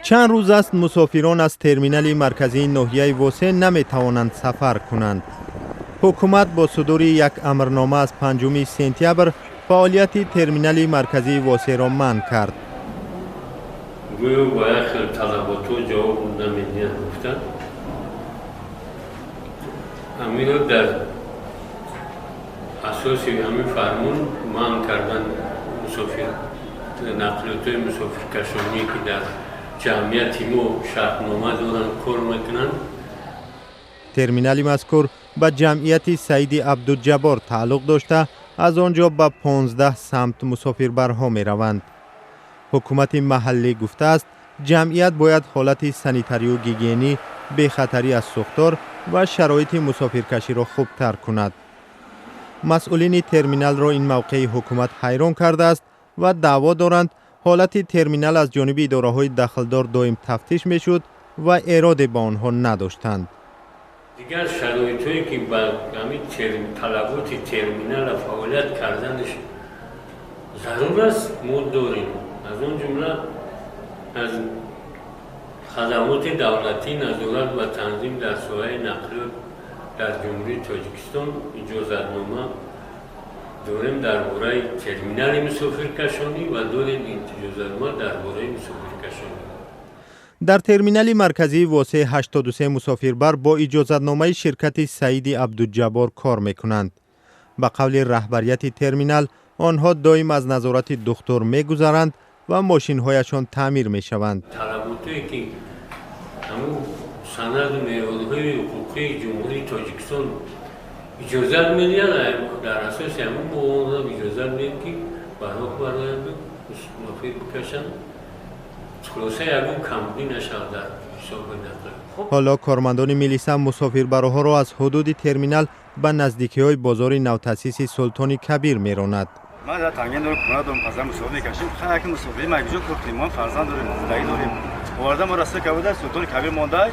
چند روز است مسافران از ترمینال مرکزی ناحیه واسه نمی توانند سفر کنند. حکومت با صدور یک امرنامه از 5 سپتامبر فعالیت ترمینال مرکزی واسه را منع کرد. گویا باید خیلی طلبات و جواب نمیدین گفتن. همین رو در اساس همین فرمون منع کردن نقلیات های مسافر کشانی که در جمعیت ما شرطنامه دارن کار میکنن. ترمینال مذکور به جمعیت سید عبدالجبار تعلق داشته از آنجا به 15 سمت مسافربرها می روند. حکومت محلی گفته است جمعیت باید حالت سانیتاری و گیگینی، بخطری از سوختار و شرایط مسافرکشی را خوبتر کند. مسئولین ترمینال را این موقع حکومت حیران کرده است و دعوا دارند حالت ترمینال از جانب اداره‌های دخلدار دائم تفتیش میشد و اراده به آنها نداشتند. دیگر شرایطی که با همین طلبات ترمینال فعالیت کردنش ضرور است ما داریم. از اون جمله از خدمات دولتی نظارت و تنظیم در ساحه نقلیات در جمهوری تاجیکستان اجازتنامه داریم درباره ترمینال مسافرکشانی و داریم اجازتنامه درباره مسافرکشانی. در ترمینال مرکزی واسه 83 مسافربر با اجازتنامه شرکت سید عبدالجبار کار میکنند. به قول رهبریت ترمینال آنها دائم از نظارت دکتر میگذرند و ماشین هایشان تعمیر میشوند. طلباتی که همون سند نهادهای حقوقی جمهوری تاجیکستان اجازت میدن در اساس همون موارد اجازت میدن که برای مسافر بکشن. خلاصه یکم کمبودی نشود در حساب نقل. حالا کارمندان میلیسا مسافربرها را از حدود ترمینال به نزدیکی های بازار نوتاسیس سلطان کبیر میراند. ما در تنگین داریم خونه داریم پس مسافر میکشیم. خیلی که مسافری مگیجو کردیم ما فرزند داریم زندگی داریم. وارد ما راسته که بوده سلطان کبیر مانده. این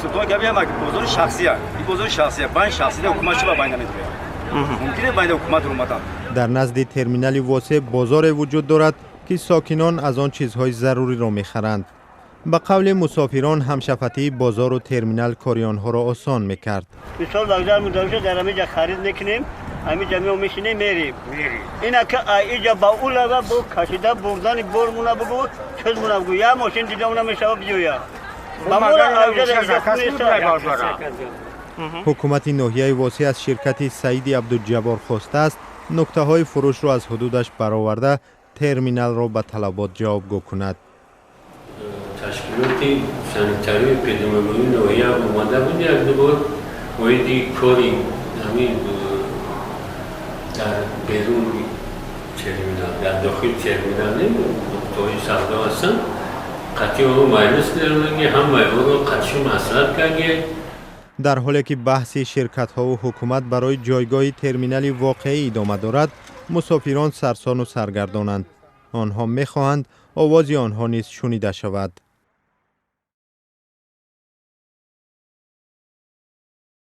سلطان کبیر هم بازار شخصیه. این بازار شخصیه. بین شخصی و حکومت چه بین نمیتونه. ممکنه بین حکومت و اومدن. در نزد ترمینال واسه بازار وجود دارد که ساکنان از آن چیزهای ضروری را میخرند. به قول مسافران همشفتی بازار و ترمینال کاری آنها را آسان میکرد. مثال بازار مدرسه در همینجا خرید میکنیم، همینجا میشینیم میریم. اینا که اینجا با اولا با کشیده بردن برمونه بگو چیزمونه بگو یا ماشین دیگه اونم میشه بیویا. حکومت ناحیه واسع از شرکت سید عبدالجبار خواسته است نقطه های فروش را از حدودش برآورده ترمینال را به طلبات جوابگو کند. تشکیلات سانیتاری اپیدمیولوژی ناحیه اومده بود یک دوبار باید کاری همین در بیرون ترمینال در داخل ترمینال نقطه‌های سودا هستن قطعی آنها مایلس کردن هم مایلس را قطعی مصرف کردن. در حالی که بحث شرکت ها و حکومت برای جایگاه ترمینال واقعی ادامه دارد مسافران سرسان و سرگردانند. آنها میخواهند آواز آنها نیز شنیده شود.